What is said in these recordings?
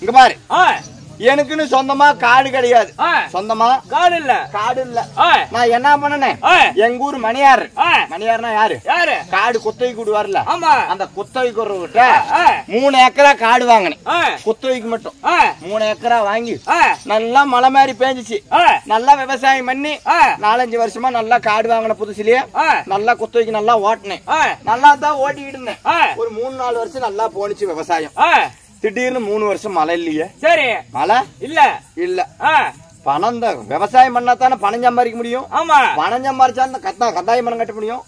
இங்க பாரு எனக்குன்னு சொந்தமா காடு கிடையாது சொந்தமா காடு இல்ல நான் என்ன பண்ணனேன் எங்க ஊர் மணியார்னா யாரு காடு குத்தகைக்கு விடுவார்ல அந்த குத்தகைக்கு விடுறவர்கிட்ட 3 ஏக்கரா காடு வாங்கினேன் குத்தகைக்கு மட்டும் 3 ஏக்கரா வாங்கி நல்லா மழை மாதிரி பேஞ்சிச்சு நல்லா விவசாயம் பண்ணி 4-5 வருஷமா நல்லா காடு வாங்கின புதுசுலயே நல்லா குத்தகைக்கு நல்லா ஓட்டினேன் நல்லா தான் ஓட்டிக்கிட்டு இருந்தேன் ஒரு 3-4 வருஷம் நல்லா போனிச்சு விவசாயம் திடீர்னு 3 வருஷம் மழை இல்லையே சரி மழை இல்ல பணம் தான் விவசாயம் பண்ணா தானே பணம் சம்பாதிக்க முடியும் பணம் சம்பாதிச்சா கட்டாயம் பணம் கட்ட முடியும்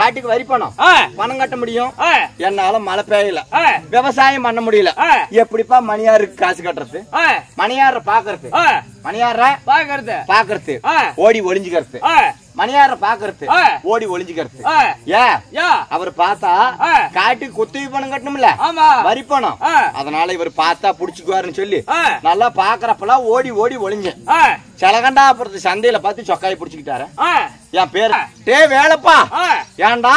காட்டுக்கு வரி பணம் கட்ட முடியும் என்னால மழை பெய்யல விவசாயம் பண்ண முடியல எப்படிப்பா மணியாருக்கு காசு கட்டுறது மணியார பாக்குறது ஓடி ஒளிஞ்சுக்கிறது மணியார பாக்குறது ஓடி ஒளிஞ்சுக்கிறது அவர் பார்த்தா காட்டுக்கு குத்தகை பணம் கட்டணும்ல வரி பணம் அதனால இவர் பார்த்தா புடிச்சுக்குவாருன்னு சொல்லி நல்லா பாக்குறப்பெல்லாம் ஓடி ஓடி ஒளிஞ்சேன் செலகண்டாபுரத்து சந்தையில பார்த்து சொக்காயை புடிச்சுக்கிட்டாரு என் பேரு டே வேலைப்பா ஏன்டா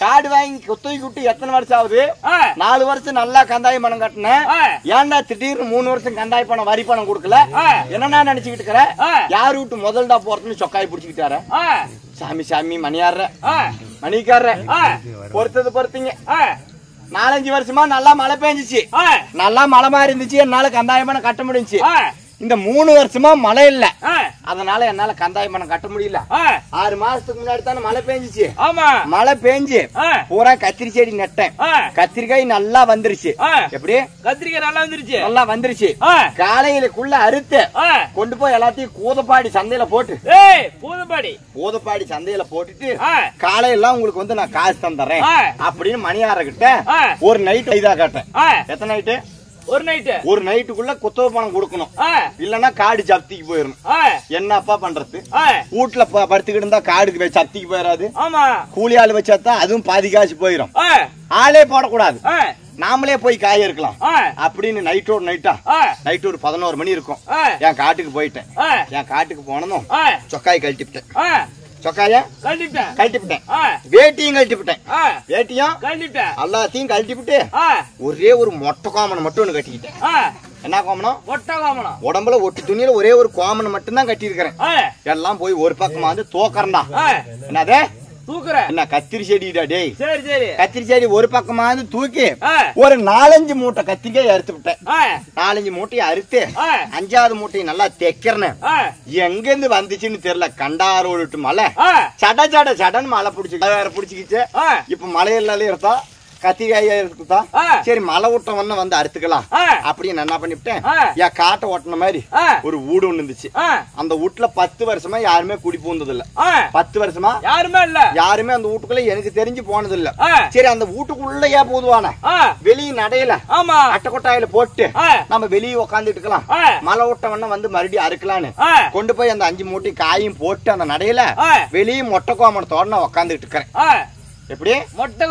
காடு வாங்கி குத்தகைக்கு விட்டு எத்தனை வருஷம் ஆகுது 4 வருஷம் நல்லா கந்தாய பணம் கட்டினேன் ஏன்டா திடீர்னு 3 வருஷம் கந்தாய பணம் வரி பணம் கொடுக்கல என்னன்னா நினைச்சுக்கிட்டு இருக்கிற யாரு விட்டு முதல்டா போறதுன்னு சொக்காய் பிடிச்சுக்கிட்டாரு சாமி மணிக்காரர பொறுத்தீங்க 4-5 வருஷமா நல்லா மழை பெஞ்சிச்சு நல்லா மழை மாதிரி இருந்துச்சு என்னால கந்தாய பணம் கட்ட முடிஞ்சுச்சு இந்த 3 வருஷமா மழை இல்ல அதனால என்னால கந்தாய பணம் கட்ட முடியல 6 மாசத்துக்கு முன்னாடி தானே மழை பெஞ்சிச்சு மழை பெஞ்சு பூரா கத்திரி செடி நட்டேன் கத்திரிக்காய் நல்லா வந்துருச்சு எப்படி கத்திரிக்காய் நல்லா வந்துருச்சு காலையிலக்குள்ள அறுத்து கொண்டு போய் எல்லாத்தையும் பூதப்பாடி சந்தையில போட்டு பூதப்பாடி சந்தையில போட்டுட்டு காலையெல்லாம் உங்களுக்கு வந்து நான் காசு தந்துறேன் அப்படின்னு மணியார கிட்ட ஒரு நைட் இதா கேட்டேன் எத்தனை நைட்டு ஒரு நைட்டுக்குள்ள குத்தகை பணம் கொடுக்கணும் இல்லன்னா காடு ஜப்திக்கு போயிடணும் என்னப்பா பண்றது வீட்டுல படுத்துக்கிட்டு இருந்தா காடுக்கு ஜப்திக்கு போயிடாது கூலி ஆள் வச்சாதான் அதுவும் பாதி காசு போயிடும் ஆளே போடக்கூடாது நாமளே போய் காய இருக்கலாம் அப்படின்னு நைட்டோட நைட் ஒரு 11 மணி இருக்கும் என் காட்டுக்கு போயிட்டேன் என் காட்டுக்கு போனதும் சொக்காய் கழட்டிவிட்டேன் சொக்காய கழட்டிவிட்டேன் வேட்டியும் கழட்டிவிட்டேன் எல்லாத்தையும் கழட்டிவிட்டு ஒரே ஒரு மொட்டை கோமனை மட்டும் ஒண்ணு கட்டிக்கிட்டேன் என்ன கோமனம் உடம்புல ஒட்டு துணியில ஒரே ஒரு கோமனை மட்டும் தான் கட்டி இருக்கிறேன் எல்லாம் போய் ஒரு பக்கமா வந்து தோக்கறா என்னதே என்ன கத்திரி செடிடா டேய் கத்திரி செடி ஒரு பக்கமா தூக்கி ஒரு 4-5 மூட்டை கத்திரிக்காய் அறுத்து விட்டேன் 4-5 மூட்டையை அறுத்து 5வது மூட்டையை நல்லா தைக்கிறேன் எங்க இருந்து வந்துச்சுன்னு தெரியல கண்டாரோடு மழை சடன்னு மழை புடிச்சுக்கிச்சு இப்ப மழையில இருந்தா கத்திரிக்காயா இருக்குதா சரி மழை விட்டவன வந்து அறுத்துக்கலாம் அப்படின்னு என்ன பண்ணிவிட்டேன் என் காட்டை ஓட்டின மாதிரி ஒரு வீடு ஒண்ணு இருந்துச்சு அந்த வீட்டுல 10 வருஷமா யாருமே குடி பூந்தது இல்ல 10 வருஷமா யாருமே அந்த வீட்டுக்குள்ள எனக்கு தெரிஞ்சு போனது இல்ல சரி அந்த வீட்டுக்குள்ள ஏன் போதுவான வெளியே நடையில அட்டை கொட்டாயில போட்டு நம்ம வெளியே உக்காந்துட்டு இருக்கலாம் மழை விட்டவன வந்து மறுபடியும் அறுக்கலான்னு கொண்டு போய் அந்த 5 மூட்டை காயும் போட்டு அந்த நடையில வெளியே மொட்டை கோமணத்தோட நான் உக்காந்துட்டு இருக்கிறேன் எப்படி மொட்டை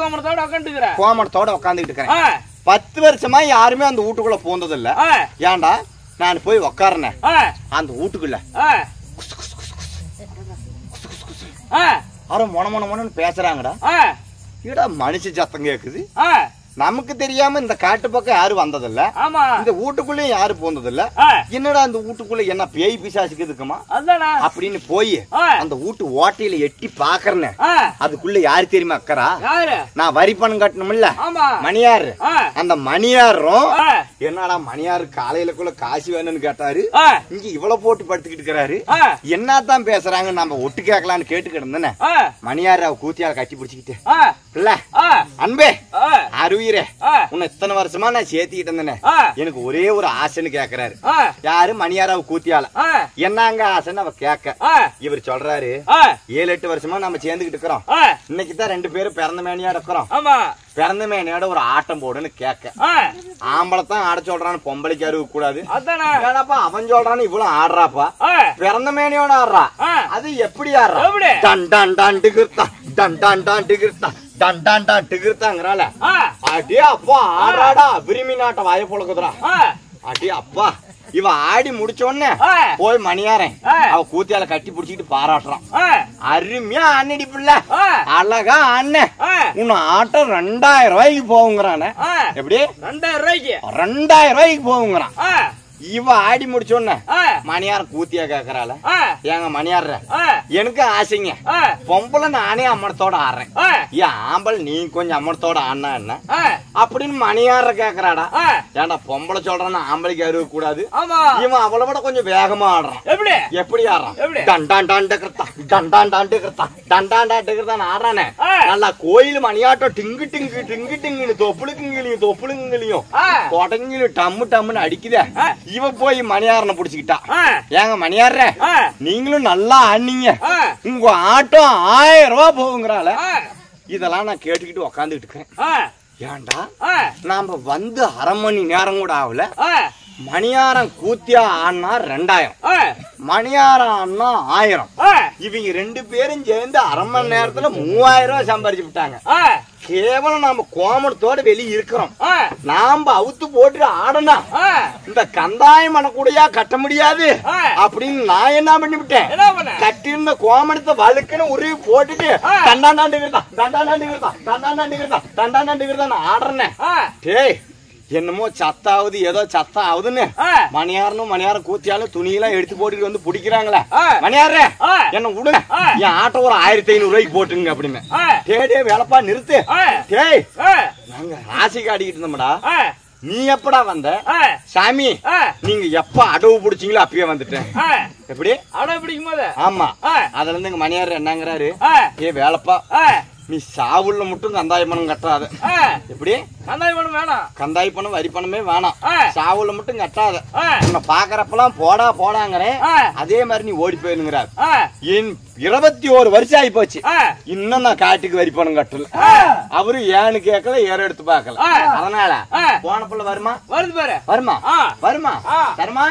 கோமணத்தோட உக்காந்துட்டு இருக்கிறேன் 10 வருஷமா யாருமே அந்த வீட்டுக்குள்ள போந்தது இல்ல ஏன்டா நான் போய் உக்காரனேன் அந்த வீட்டுக்குள்ள மொன பேசுறாங்கடா இடா மனுஷ சத்தம் கேக்குது நமக்கு தெரியாம இந்த காட்டு பக்கம் யாரும் வந்ததில்ல இந்த வீட்டுக்குள்ளயும் யாரு போனதில்ல என்னடா அந்த வீட்டுக்குள்ள என்ன பேய் பிசாசுக்கு இருக்குமா அப்படின்னு போய் அந்த வீட்டு ஓட்டையில எட்டி பாக்குறேன் அதுக்குள்ள யாரு தெரியுமா அக்கறா நான் வரி பணம் கட்டணும்ல மணியாரு அந்த மணியாரும் என்னடா மணியாரு காலையிலக்குள்ள காசு வேணும்னு கேட்டாரு இங்க இவ்வளவு போட்டு படுத்துக்கிட்டு இருக்கிறாரு என்னதான் பேசுறாங்க நம்ம ஒட்டு கேட்கலான்னு கேட்டுக்கிட்டு இருந்தேன்னு மணியாரு அவ கூத்தியால கட்டி பிடிச்சுக்கிட்டு அன்பே அருவி உன்னை இத்தனை வருஷமா நான் சேர்த்திக்கிட்டு இருந்தேன் எனக்கு ஒரே ஒரு ஆசைன்னு கேக்குறாரு யாரு மணியாராவ கூத்தியால என்னங்க ஆசைன்னு அவ கேட்க இவர் சொல்றாரு 7-8 வருஷமா நம்ம சேர்ந்துகிட்டு இருக்கிறோம் இன்னைக்குதான் 2 பேரும் பிறந்த மேனியா இருக்கிறோம் பிறந்த மேனியோட ஒரு ஆட்டம் போடுன்னு கேட்க ஆம்பளத்தான் ஆட சொல்றான்னு பொம்பளைக்கு அறிவு கூடாது அவன் சொல்றான்னு இவ்வளவு ஆடுறாப்பா பிறந்த மேனியோட ஆடுறா அது எப்படி ஆடுறா டன் டன் டன் டிகிர்த்தா டன் டன் டன் டிகிர்த்தா டன் டன் டன் டிகிர்த்தாங்கறால அடே அப்பா ஆறாடா விரும்பி நாட்ட வாய பொளக்குதுடா அடே அப்பா இவ ஆடி முடிச்ச உடனே போய் மணியாரன் அவ கூத்தியால கட்டி பிடிச்சிட்டு பாராட்டுறான். அருமையா அண்ணடி பிள்ளை, அழகா அண்ணன், உன் ஆட்டம் 2000 ரூபாய்க்கு போகுங்கிறானே. எப்படி 2000 ரூபாய்க்கு போகுங்கிறான். இவ ஆடி முடிச்ச உடனே மணியாரம் கூத்தியா கேக்குறாள், ஏங்க மணியாடுற எனக்கு ஆசைங்க, பொம்பளை நானே அம்மனத்தோட ஆடுறேன், ஏன் ஆம்பளை நீ கொஞ்சம் அம்மனத்தோட ஆடினா என்ன அப்படின்னு மணியாடுற கேக்குறாடா. ஏன்டா பொம்பளை சொல்றான்னு ஆம்பளைக்கு அறிவு கூடாது, இவன் அவளை விட கொஞ்சம் வேகமா ஆடுறான். எப்படி ஆடுறான்? டண்டான் ஆடுறானே. நல்லா கோயில் மணியாட்டம் டிங்கு டிங்கு டிங்கு டிங்குன்னு தொப்புளுக்குங்களையும் தொப்புளுங்களையும் தொடங்கிலும் டம்மு டம்முன்னு அடிக்குதே. இவ போய் மணியாரனை புடிச்சுக்கிட்டா, ஏங்க மணியார நீங்களும் நல்லா ஆனீங்க, உங்க ஆட்டம் 1000 ரூபாய் போகுங்கிறாள். இதெல்லாம் நான் கேட்டுக்கிட்டு உக்காந்துட்டு இருக்கேன். ஏன்டா நாம வந்து 1/2 மணி நேரம் கூட ஆகல, மணியாரம் கூத்தியா ஆனா 2000, மணியாரம் ஆனா 1000. இவங்க 2 பேரும் சேர்ந்து 1/2 மணி நேரத்துல 3000 ரூபாய் சம்பாரிச்சு விட்டாங்க. கேவலம் நாம கோமணத்தோட வெளியே இருக்கிறோம், நாம அவுத்து போட்டு ஆடனா இந்த கந்தாயம் பண்ணக்கூடியா கட்ட முடியாது அப்படின்னு நான் என்ன பண்ணி விட்டேன், கட்டிருந்த கோமணத்தை வழுக்குன்னு உருவி போட்டுட்டு தண்டாண்டாண்டுகிறதான் ஆடுறேன். டேய் என்னமோ சத்தாவது ஏதோ சத்தம் ஆகுதுன்னு மணியாரம் கூத்தியாலும் துணியெல்லாம் எடுத்து போட்டுட்டு வந்து பிடிக்கிறாங்களே. மணியார என்ன விடுங்க, என் ஆட்டோ ஒரு 1500 ரூபாய்க்கு போட்டுங்க அப்படின்னு. டே வேலைப்பா நிறுத்து, டேய் நாங்க ராசி காட்டிக்கிட்டு இருந்தோம்டா, நீ எப்படா வந்த? சாமி நீங்க எப்ப அடவு பிடிச்சீங்களோ அப்பயே வந்துட்டேன். எப்படி அடவு பிடிக்கும் போது? ஆமா. அதுல இருந்து எங்க மணியார் என்னங்கிறாரு, ஏ வேலைப்பா நீ சாவுள்ள மட்டும் கந்தாய பணம் கட்டாத. எப்படி கந்தாய பணம் வேணாம், கந்தாய பணம் வரி பணமே வேணாம், சாவுள்ள மட்டும் கட்டாத. உன்னை பாக்குறப்பெல்லாம் போடாங்கிறேன், அதே மாதிரி நீ ஓடி போயிருங்கிறார். என் 21 வருஷம் ஆகி போச்சு, இன்னும் நான் காட்டுக்கு வரி பணம் கட்டல. அவரு ஏன்னு கேட்கல, ஏற எடுத்து பாக்கல. அதனால போன பிள்ளை வருமா? வருது பாரு. வருமா? வருமா? தருமா?